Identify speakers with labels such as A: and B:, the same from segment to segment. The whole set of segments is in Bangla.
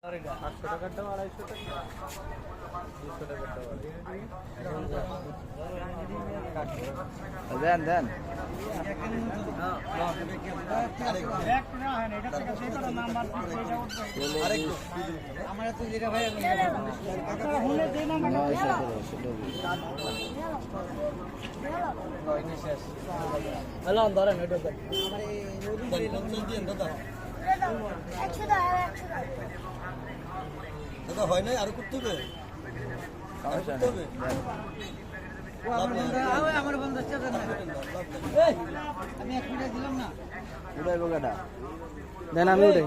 A: 800 টাকার দাম 250 টাকা 200 টাকার দাম দেন দেন আমার তো যেটা ভাই হ্যালো ধরেন এটা দাদা হয় নাই আর করতে হবে আমার বন্ধু আমি এক মিনিট দিলাম না উঠাইবো গাটা দেন আমি উঠাই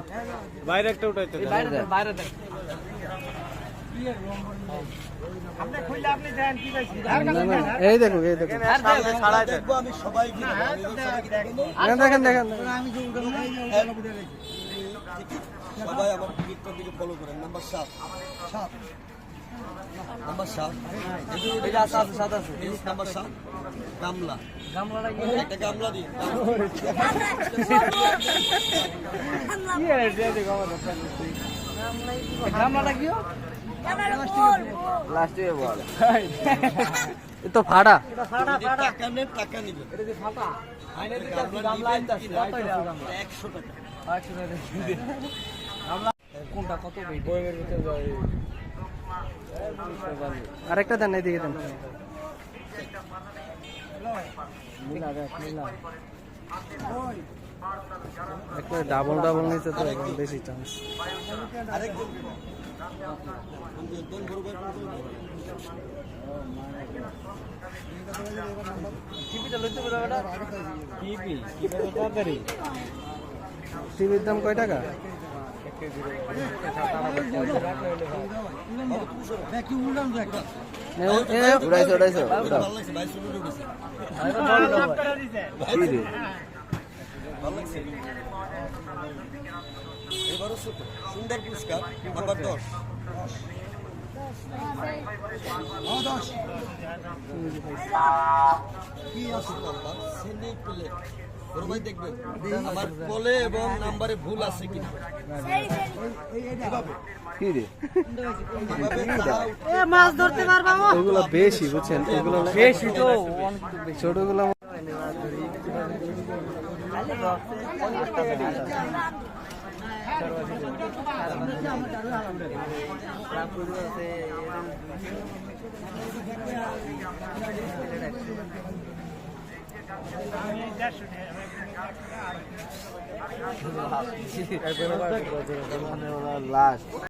A: বাইরে একটা উঠাইতে বাইরে বাইরে দেন আপনি খুললে আপনি দেন কি কইছি এই দেখো ছাড়াই দেখবো আমি সবাই দেখেন দেখেন আমি যে উঠাবো সবাই আমার টিকটক দিকে ফলো করেন নাম্বার 7 নাম্বার 7 এটা আছে 7 আছে এই নাম্বার 7 গামলা গামলাটা কি একটা গামলা দিন কি এর দে গামলাটা কি লাস্টে বল এ তো ফাড়া এটা ফাড়া টাকা নিবে এটা যে ফাটা আইনে দিতে গামলা আনতাছি কত এটা গামলা 100 টাকা 100 টাকা গামলা কোনটা কত weight বইয়ের ভিতরে যায় আরেকটা দেন এইদিকে দেন মিলা দেখ মিলা একটা ডাবল ডাবল নিতে তো এখন বেশি চান্স আরেকজন কোন বড় ভাই টিভিটা লইতে পারবে না টিভি কিভাবে তাড়াতাড়ি টিভির দাম কয় টাকা সুন্দর পুরস্কার নাম্বার 10 কি আছে নাম্বার সিনি প্লেট ভাই দেখবেন আমার বলে এবং নাম্বারে ভুল আছে কিনা কি রে এ মাছ ধরতে পারবা এগুলো বেশি বুঝছেন এগুলো বেশি তো ছোটগুলো লাস্ট